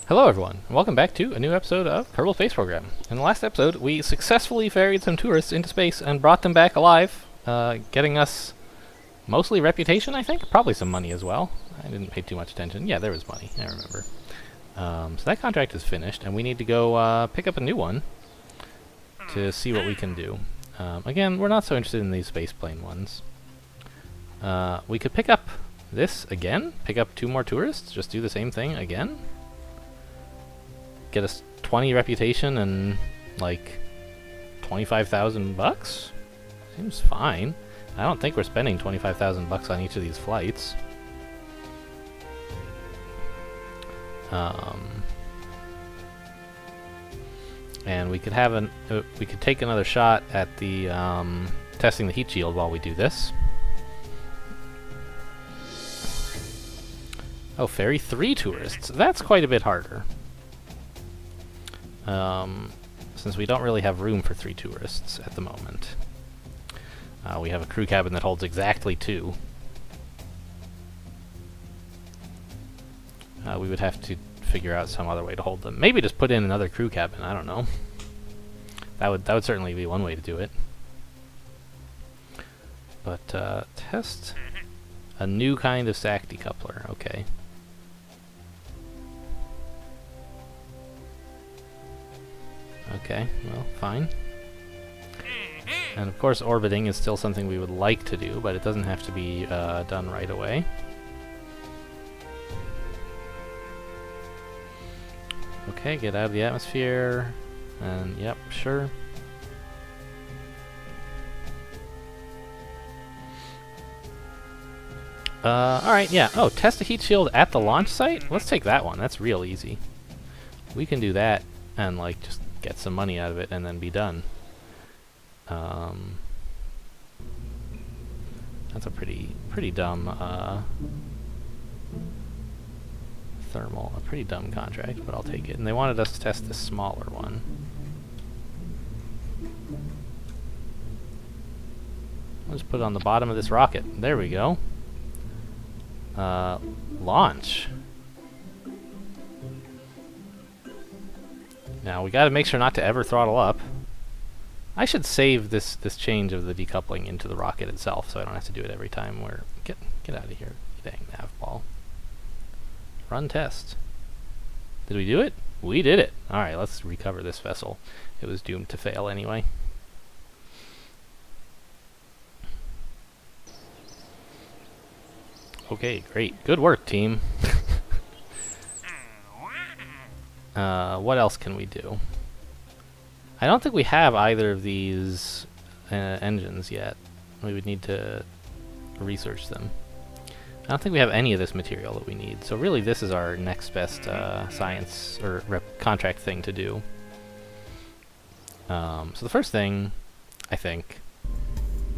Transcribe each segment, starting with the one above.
Hello everyone, and welcome back to a new episode of Kerbal Space Program. In the last episode, we successfully ferried some tourists into space and brought them back alive, getting us mostly reputation, I think? Probably some money as well. I didn't pay too much attention. Yeah, there was money, I remember. So that contract is finished, and we need to go pick up a new one to see what we can do. Again, we're not so interested in these spaceplane ones. We could pick up this again, pick up 2 more tourists, just do the same thing again. Get us 20 reputation and like 25,000 bucks? Seems fine. I don't think we're spending 25,000 bucks on each of these flights. And we could have we could take another shot at the testing the heat shield while we do this. Oh, ferry 3 tourists. That's quite a bit harder. Since we don't really have room for 3 tourists at the moment. We have a crew cabin that holds exactly 2. We would have to figure out some other way to hold them. Maybe just put in another crew cabin, I don't know. That would certainly be one way to do it. But, test a new kind of SAC decoupler, okay. Okay, well, fine. And of course orbiting is still something we would like to do, but it doesn't have to be done right away. Okay, get out of the atmosphere. And yep, sure. Alright, yeah. Oh, test a heat shield at the launch site? Let's take that one. That's real easy. We can do that and like just get some money out of it and then be done. That's a pretty dumb thermal, a pretty dumb contract, but I'll take it. And they wanted us to test this smaller one. I'll just put it on the bottom of this rocket. There we go. Launch. Now we gotta make sure not to ever throttle up. I should save this change of the decoupling into the rocket itself, so I don't have to do it every time. Get out of here, you dang nav ball. Run test. Did we do it? We did it. All right, let's recover this vessel. It was doomed to fail anyway. Okay, great. Good work, team. What else can we do? I don't think we have either of these engines yet. We would need to research them. I don't think we have any of this material that we need. So really this is our next best science or contract thing to do. So the first thing, I think,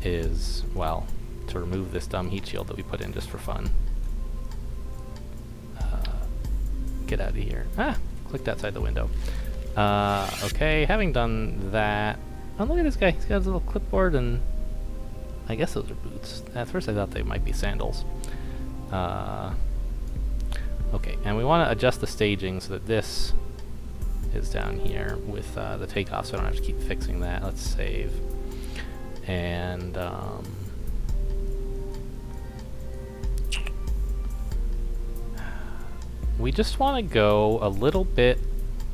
is, well, to remove this dumb heat shield that we put in just for fun. Get out of here. Ah! Clicked outside the window. Okay, having done that... Oh, look at this guy. He's got his little clipboard and... I guess those are boots. At first I thought they might be sandals. Okay, and we want to adjust the staging so that this is down here with the takeoff, so I don't have to keep fixing that. Let's save. And... we just want to go a little bit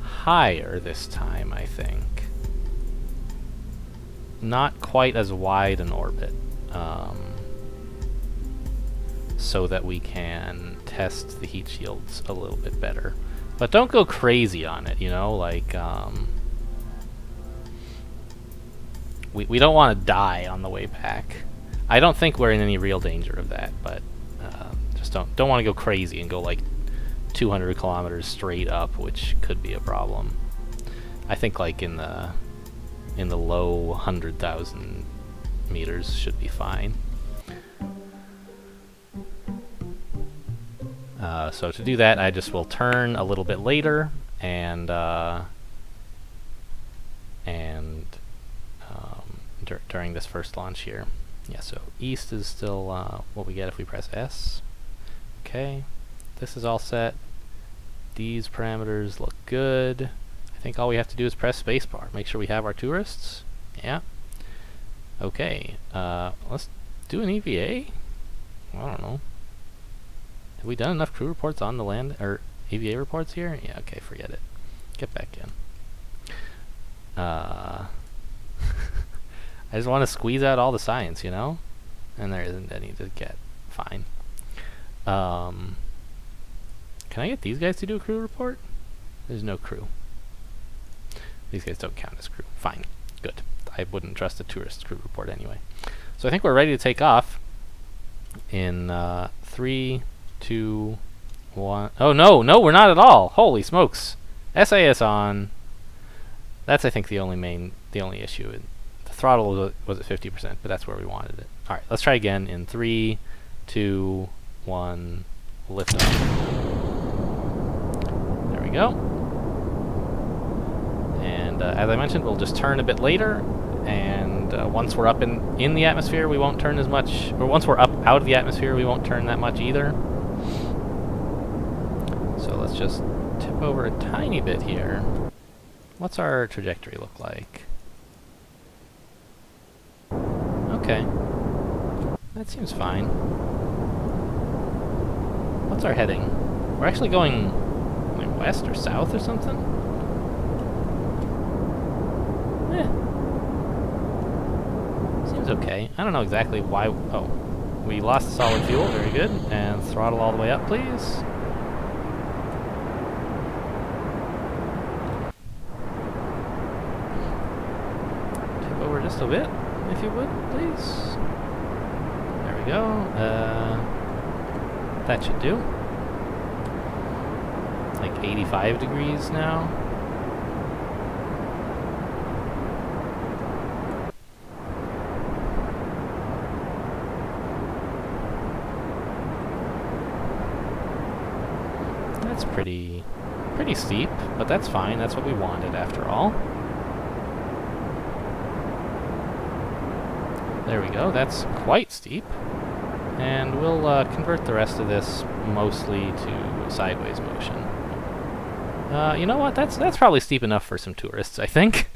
higher this time, I think. Not quite as wide an orbit, so that we can test the heat shields a little bit better. But don't go crazy on it, you know, like, we don't want to die on the way back. I don't think we're in any real danger of that, but just don't want to go crazy and go like 200 kilometers straight up, which could be a problem. I think like in the low 100,000 meters should be fine. So to do that, I just will turn a little bit later and during this first launch here. Yeah, so east is still what we get if we press S. Okay, this is all set. these parameters look good. I think all we have to do is press spacebar. Make sure we have our tourists. Yeah. Okay. Let's do an EVA? I don't know. Have we done enough crew reports on the land, or EVA reports here? Yeah, okay, forget it. Get back in. I just want to squeeze out all the science, you know? And there isn't any to get. Fine. Can I get these guys to do a crew report? There's no crew. These guys don't count as crew. Fine. Good. I wouldn't trust a tourist crew report anyway. So I think we're ready to take off in 3, 2, 1. Oh, no, we're not at all. Holy smokes. SAS on. That's, I think, the only issue. The throttle was at 50%, but that's where we wanted it. All right, let's try again in 3, 2, 1. Lift off. There we go. And as I mentioned, we'll just turn a bit later. And once we're up in the atmosphere, we won't turn as much. Or once we're up out of the atmosphere, we won't turn that much either. So let's just tip over a tiny bit here. What's our trajectory look like? Okay. That seems fine. What's our heading? We're actually going like west or south or something? Seems okay. I don't know exactly why. Oh. We lost the solid fuel. Very good. And throttle all the way up, please. Just a bit, if you would, please. There we go. That should do. Like 85 degrees now. That's pretty steep, but that's fine. That's what we wanted after all. There we go, that's quite steep. And we'll convert the rest of this mostly to sideways motion. You know what, that's probably steep enough for some tourists, I think.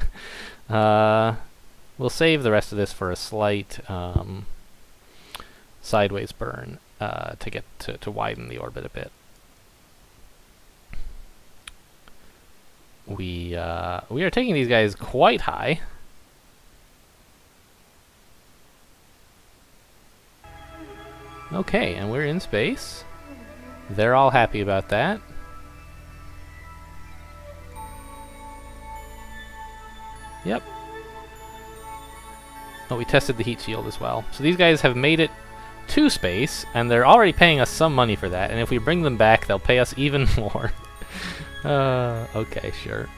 We'll save the rest of this for a slight sideways burn to get to widen the orbit a bit. We are taking these guys quite high. Okay, and we're in space. They're all happy about that. Yep. Oh, we tested the heat shield as well. So these guys have made it to space, and they're already paying us some money for that, and if we bring them back, they'll pay us even more. Okay, sure.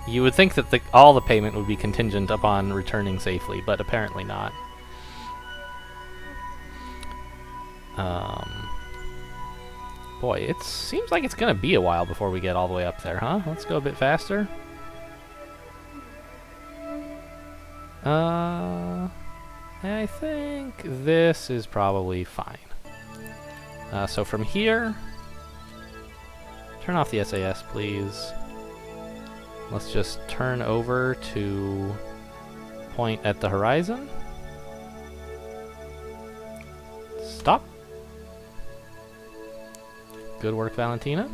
You would think that all the payment would be contingent upon returning safely, but apparently not. Boy, it seems like it's gonna be a while before we get all the way up there, huh? Let's go a bit faster. I think this is probably fine. So from here, turn off the SAS, please. Let's just turn over to point at the horizon. Stop. Good work, Valentina.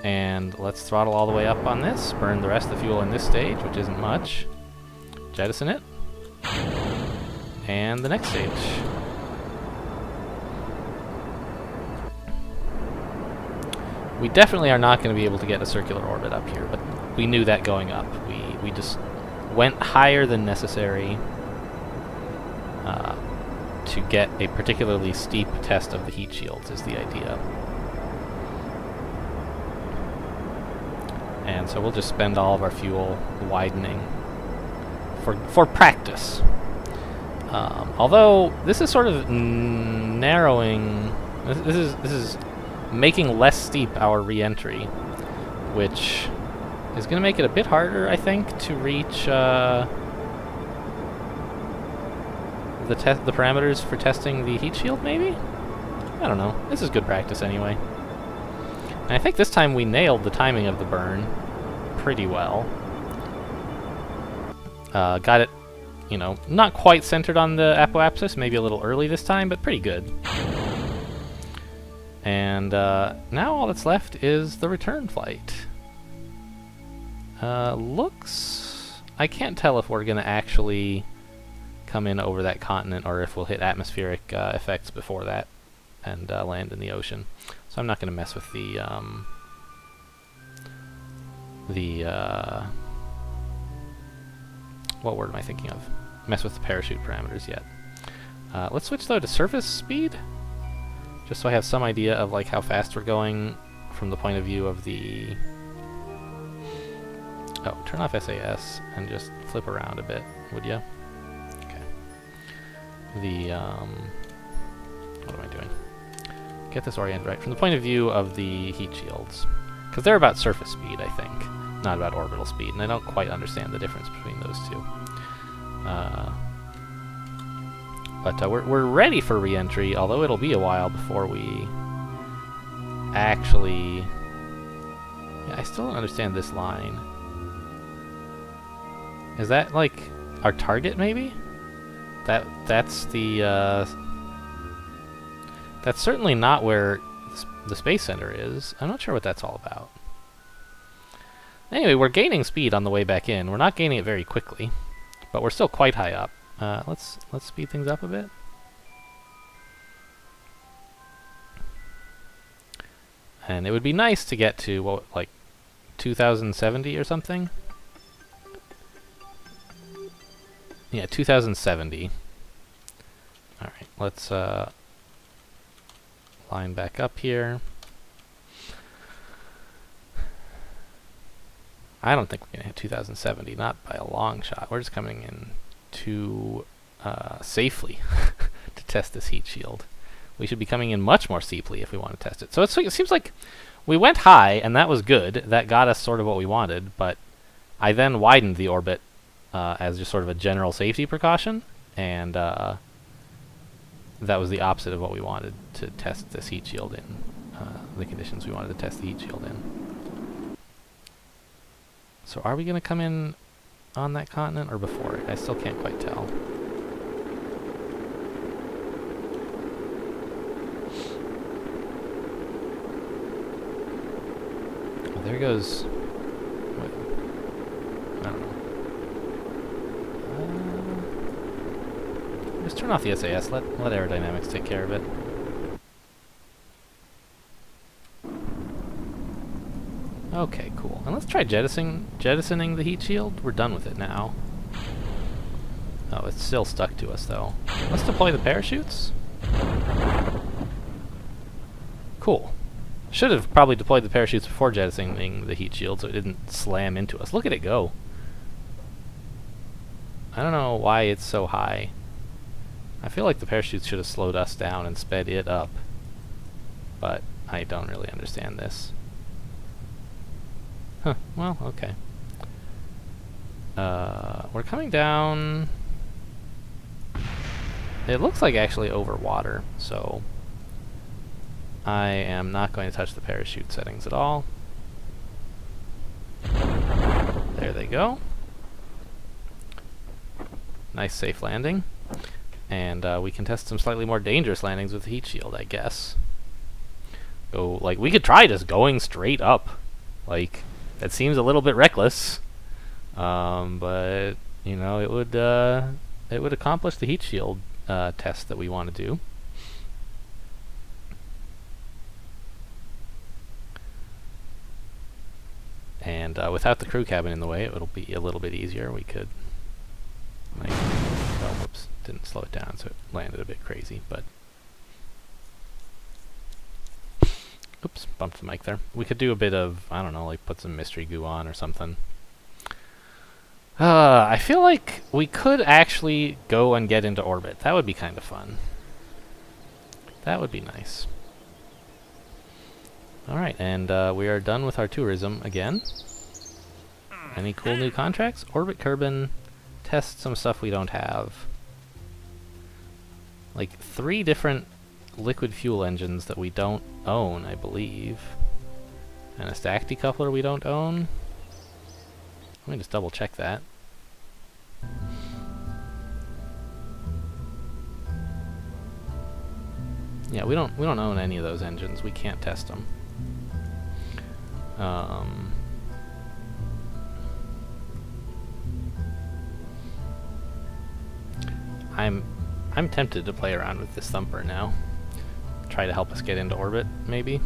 And let's throttle all the way up on this. Burn the rest of the fuel in this stage, which isn't much. Jettison it. And the next stage. We definitely are not going to be able to get a circular orbit up here, but we knew that going up. We just went higher than necessary to get a particularly steep test of the heat shields is the idea. And so we'll just spend all of our fuel widening for practice. Although this is sort of narrowing. This is making less steep our re-entry, which is going to make it a bit harder, I think, to reach the parameters for testing the heat shield, maybe? I don't know. This is good practice anyway. And I think this time we nailed the timing of the burn pretty well. Got it, you know, not quite centered on the apoapsis, maybe a little early this time, but pretty good. And now all that's left is the return flight. Looks... I can't tell if we're going to actually come in over that continent or if we'll hit atmospheric effects before that and land in the ocean. So I'm not going to mess with the what word am I thinking of? Mess with the parachute parameters yet. Let's switch though to surface speed, just so I have some idea of like how fast we're going from the point of view of the... Oh, turn off SAS and just flip around a bit, would ya? Okay. The, what am I doing? Get this oriented right. From the point of view of the heat shields. Because they're about surface speed, I think, not about orbital speed, and I don't quite understand the difference between those two. But we're ready for re-entry, although it'll be a while before we actually... Yeah, I still don't understand this line. Is that, like, our target, maybe? That's the, That's certainly not where the Space Center is. I'm not sure what that's all about. Anyway, we're gaining speed on the way back in. We're not gaining it very quickly, but we're still quite high up. Let's speed things up a bit. And it would be nice to get to, what, like, 2070 or something? Yeah, 2070. Alright, let's line back up here. I don't think we're going to hit 2070, not by a long shot. We're just coming in too safely to test this heat shield. We should be coming in much more steeply if we want to test it. So it seems like we went high, and that was good. That got us sort of what we wanted, but I then widened the orbit as just sort of a general safety precaution, and that was the opposite of what we wanted to test this heat shield in, the conditions we wanted to test the heat shield in. So are we going to come in on that continent or before it? I still can't quite tell. Oh, there goes... What? I don't know. Just turn off the SAS. Let aerodynamics take care of it. Okay, cool. And let's try jettisoning the heat shield. We're done with it now. Oh, it's still stuck to us, though. Let's deploy the parachutes. Cool. Should have probably deployed the parachutes before jettisoning the heat shield so it didn't slam into us. Look at it go. I don't know why it's so high. I feel like the parachutes should have slowed us down and sped it up. But I don't really understand this. Huh, well, okay. We're coming down... It looks like actually over water, so... I am not going to touch the parachute settings at all. There they go. Nice safe landing. And we can test some slightly more dangerous landings with the heat shield, I guess. Go, like, we could try just going straight up. Like... That seems a little bit reckless, but you know it would accomplish the heat shield test that we want to do. And without the crew cabin in the way, it'll be a little bit easier. We could, like, oh, whoops, didn't slow it down, so it landed a bit crazy, but. Oops, bumped the mic there. We could do a bit of, I don't know, like put some mystery goo on or something. I feel like we could actually go and get into orbit. That would be kind of fun. That would be nice. Alright, and we are done with our tourism again. Any cool new contracts? Orbit Kerbin, test some stuff we don't have. Like 3 different liquid fuel engines that we don't own, I believe. And a stack decoupler we don't own. Let me just double check that. Yeah, we don't own any of those engines. We can't test them. I'm tempted to play around with this thumper now. Try to help us get into orbit, maybe.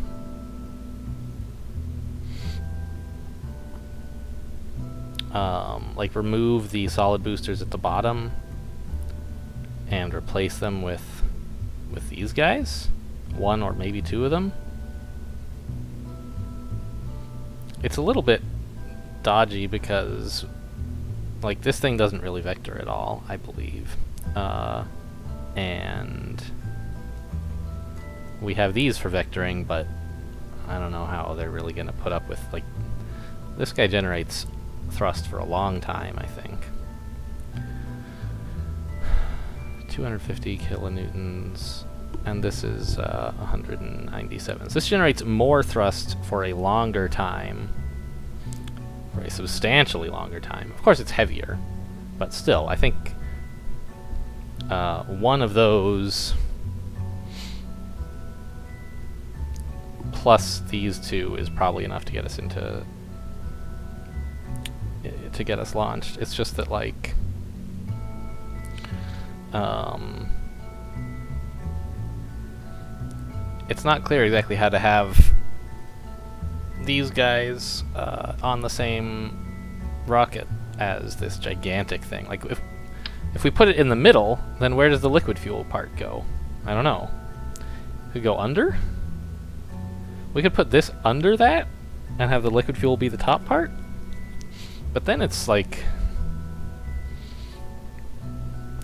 Like remove the solid boosters at the bottom and replace them with these guys. One or maybe two of them. It's a little bit dodgy because like this thing doesn't really vector at all, I believe. And we have these for vectoring, but I don't know how they're really going to put up with, like, this guy generates thrust for a long time, I think. 250 kilonewtons, and this is 197. So this generates more thrust for a longer time, for a substantially longer time. Of course it's heavier, but still, I think one of those plus these two is probably enough to get us into to get us launched. It's just that, like, it's not clear exactly how to have these guys on the same rocket as this gigantic thing. Like, if we put it in the middle, then where does the liquid fuel part go? I don't know. Could it go under? We could put this under that and have the liquid fuel be the top part? But then it's like...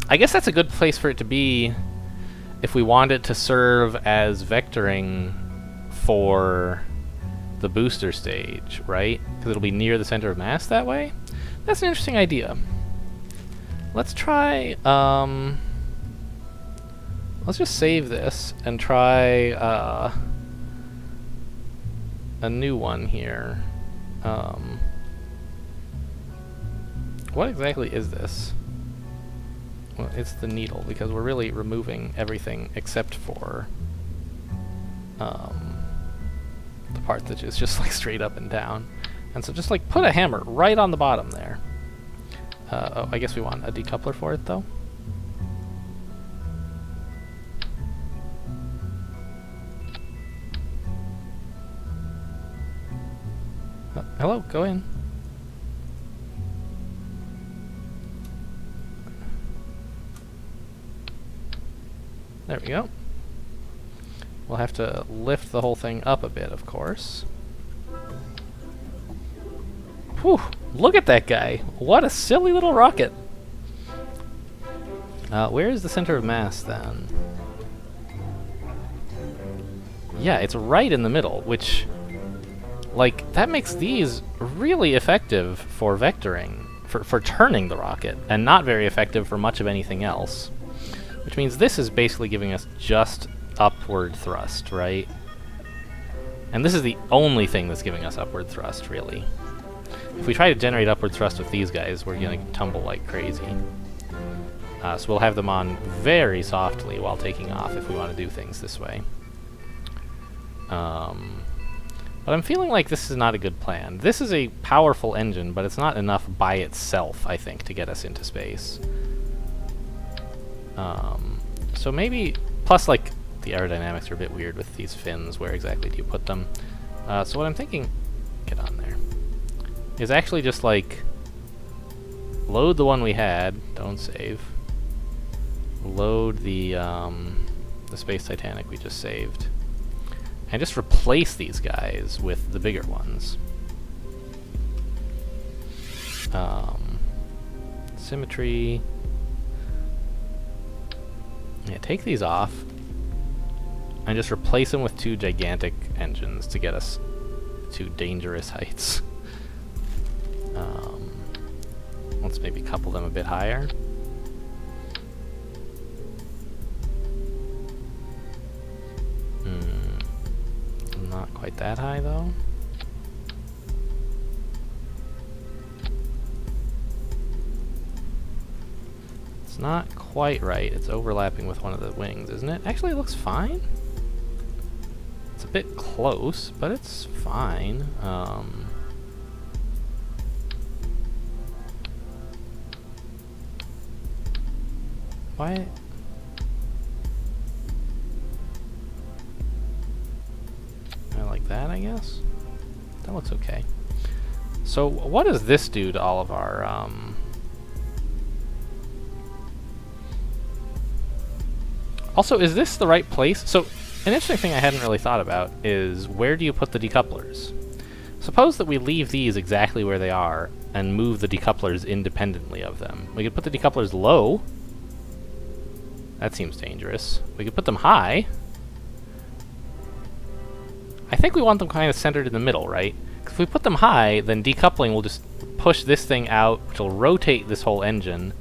I guess that's a good place for it to be if we want it to serve as vectoring for the booster stage, right? Because it'll be near the center of mass that way? That's an interesting idea. Let's try, let's just save this and try a new one here. What exactly is this? Well, it's the needle, because we're really removing everything except for the part that is just like straight up and down. And so just like put a hammer right on the bottom there. Oh, I guess we want a decoupler for it, though. Hello, go in. There we go. We'll have to lift the whole thing up a bit, of course. Whew! Look at that guy! What a silly little rocket! Where is the center of mass, then? Yeah, it's right in the middle, which... like, that makes these really effective for vectoring, for turning the rocket, and not very effective for much of anything else. Which means this is basically giving us just upward thrust, right? And this is the only thing that's giving us upward thrust, really. If we try to generate upward thrust with these guys, we're going to tumble like crazy. So we'll have them on very softly while taking off if we want to do things this way. But I'm feeling like this is not a good plan. This is a powerful engine, but it's not enough by itself, I think, to get us into space. So maybe... plus, like, the aerodynamics are a bit weird with these fins. Where exactly do you put them? So what I'm thinking... get on there. Is actually just, like... load the one we had. Don't save. Load the Space Titanic we just saved. And just replace these guys with the bigger ones. Symmetry. Yeah, take these off. And just replace them with two gigantic engines to get us to dangerous heights. Let's maybe couple them a bit higher. Not quite that high, though. It's not quite right. It's overlapping with one of the wings, isn't it? Actually, it looks fine. It's a bit close, but it's fine. Why? I like that, I guess. That looks okay. So, what does this do to all of our, Also, is this the right place? So, an interesting thing I hadn't really thought about is where do you put the decouplers? Suppose that we leave these exactly where they are and move the decouplers independently of them. We could put the decouplers low. That seems dangerous. We could put them high. I think we want them kind of centered in the middle, right? 'Cause if we put them high, then decoupling will just push this thing out, which will rotate this whole engine,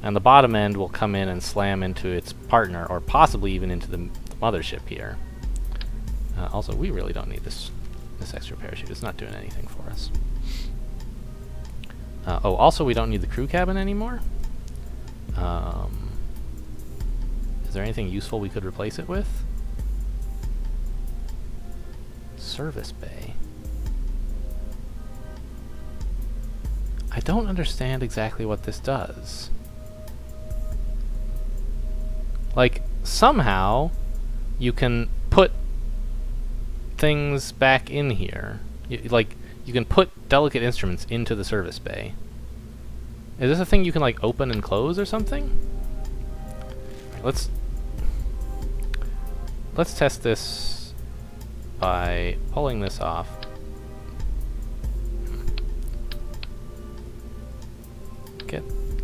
and the bottom end will come in and slam into its partner, or possibly even into the mothership here. Also, we really don't need this extra parachute. It's not doing anything for us. Oh, also, we don't need the crew cabin anymore. Is there anything useful we could replace it with? Service bay. I don't understand exactly what this does. Like, somehow you can put things back in here. Like, you can put delicate instruments into the service bay. Is this a thing you can, like, open and close or something? Right, let's test this by pulling this off.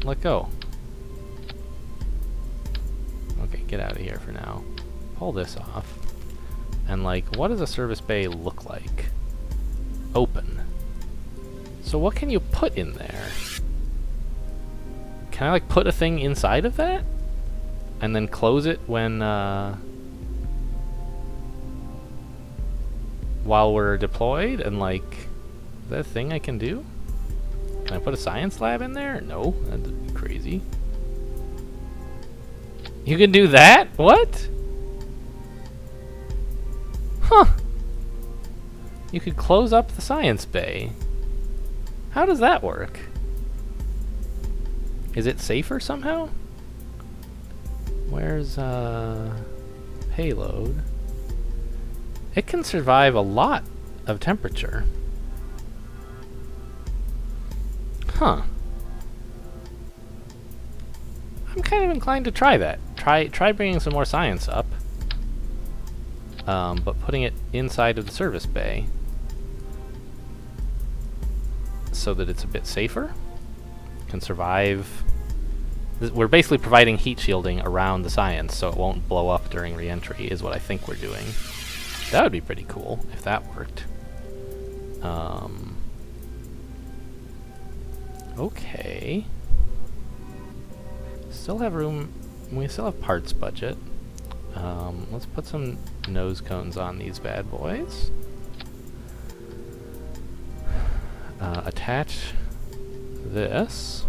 Let go. Okay, get out of here for now. Pull this off. And, like, what does a service bay look like? Open. So what can you put in there? Can I, like, put a thing inside of that? And then close it when, while we're deployed? And, like, is that a thing I can do? Can I put a science lab in there? No, that'd be crazy. You can do that? What? Huh. You could close up the science bay. How does that work? Is it safer somehow? Where's, payload? It can survive a lot of temperature. Huh. I'm kind of inclined to try that. Try bringing some more science up. But putting it inside of the service bay so that it's a bit safer. Can survive. We're basically providing heat shielding around the science so it won't blow up during re-entry is what I think we're doing. That would be pretty cool if that worked. Okay. Still have room. We still have parts budget. Let's put some nose cones on these bad boys. Attach this.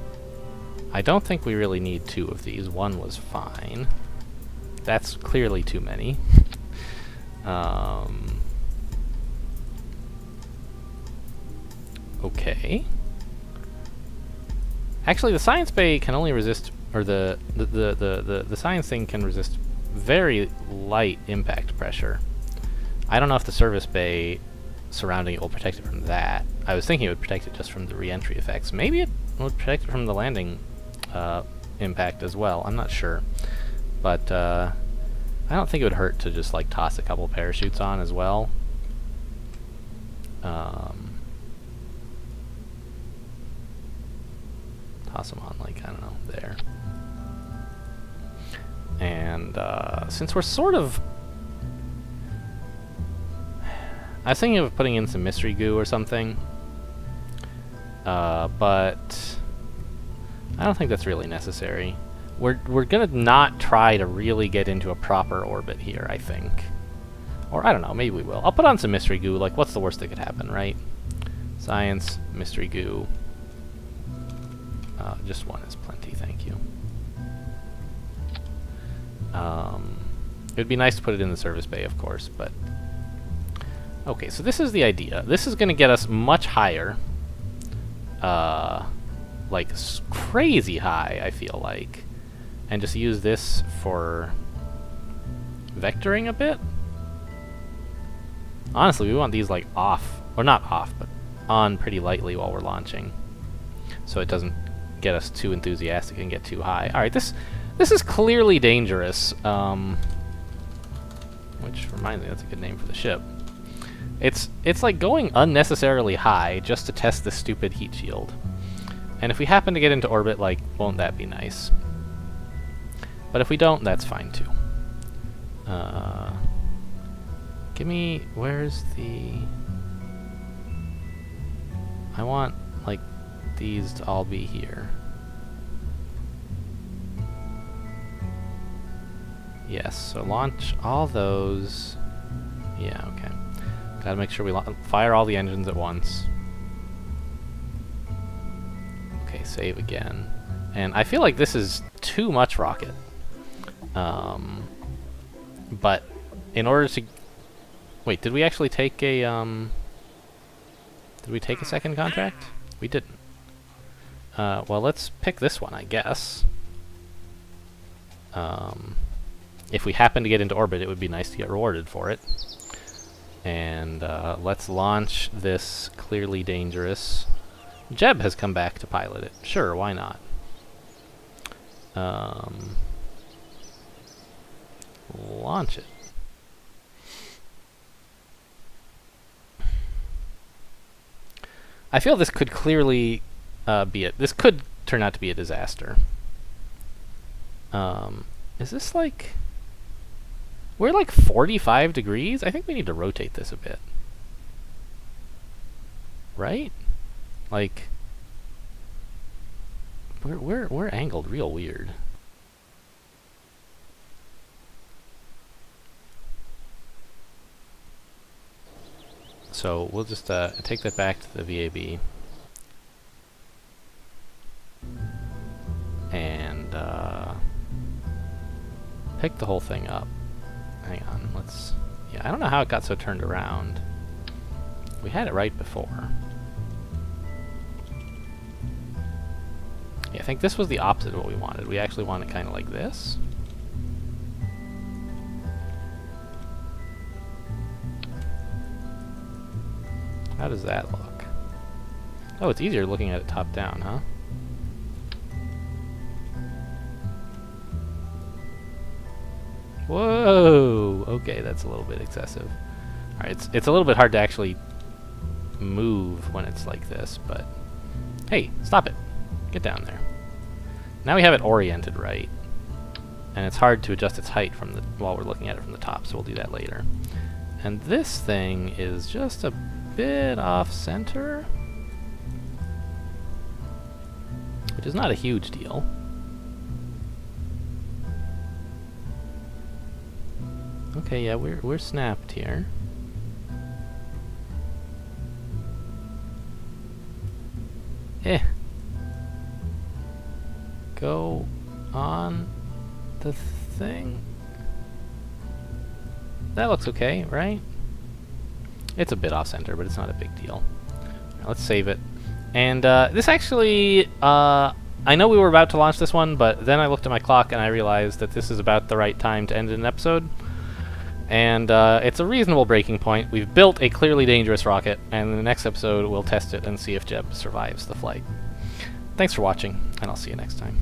I don't think we really need two of these. One was fine. That's clearly too many. Okay. Actually, the science bay can only resist, or the science thing can resist very light impact pressure. I don't know if the service bay surrounding it will protect it from that. I was thinking it would protect it just from the re-entry effects. Maybe it would protect it from the landing impact as well. I'm not sure. But I don't think it would hurt to just like toss a couple parachutes on as well. Toss them on, like, I don't know, there. And since we're sort of... I was thinking of putting in some mystery goo or something. But I don't think that's really necessary. We're gonna not try to really get into a proper orbit here, I think. Or, I don't know, maybe we will. I'll put on some mystery goo, like, what's the worst that could happen, right? Science, mystery goo. Just one is plenty, thank you. It would be nice to put it in the service bay, of course, but... Okay, so this is the idea. This is going to get us much higher. Like, crazy high, I feel like. And just use this for vectoring a bit. Honestly, we want these, like, off. Or not off, but on pretty lightly while we're launching. So it doesn't get us too enthusiastic and get too high. Alright, this is clearly dangerous. Which reminds me, that's a good name for the ship. It's like going unnecessarily high just to test the stupid heat shield. And if we happen to get into orbit, like, won't that be nice? But if we don't, that's fine too. Give me, where's the... I want, like, these to all be here. Yes, so launch all those. Yeah, okay. Gotta make sure we fire all the engines at once. Okay, save again. And I feel like this is too much rocket. But in order to... Wait, did we actually take a, Did we take a second contract? We didn't. Well, let's pick this one, I guess. If we happen to get into orbit, it would be nice to get rewarded for it. And let's launch this clearly dangerous... Jeb has come back to pilot it. Sure, why not? Launch it. I feel this could clearly be it. This could turn out to be a disaster. Is this like... We're like 45 degrees? I think we need to rotate this a bit. Right? Like... We're angled real weird. So we'll just take that back to the VAB. And pick the whole thing up. Hang on, let's... Yeah, I don't know how it got so turned around. We had it right before. Yeah, I think this was the opposite of what we wanted. We actually want it kind of like this. How does that look? Oh, it's easier looking at it top down, huh? Whoa! Okay, that's a little bit excessive. Alright, it's a little bit hard to actually move when it's like this, but... Hey, stop it! Get down there. Now we have it oriented right. And it's hard to adjust its height from the while we're looking at it from the top, so we'll do that later. And this thing is just a bit off-center, which is not a huge deal. Okay, yeah, we're snapped here. Go on the thing. That looks okay, right? It's a bit off-center, but it's not a big deal. Right, let's save it. And this actually, I know we were about to launch this one, but then I looked at my clock and I realized that this is about the right time to end an episode. And it's a reasonable breaking point. We've built a clearly dangerous rocket, and in the next episode we'll test it and see if Jeb survives the flight. Thanks for watching, and I'll see you next time.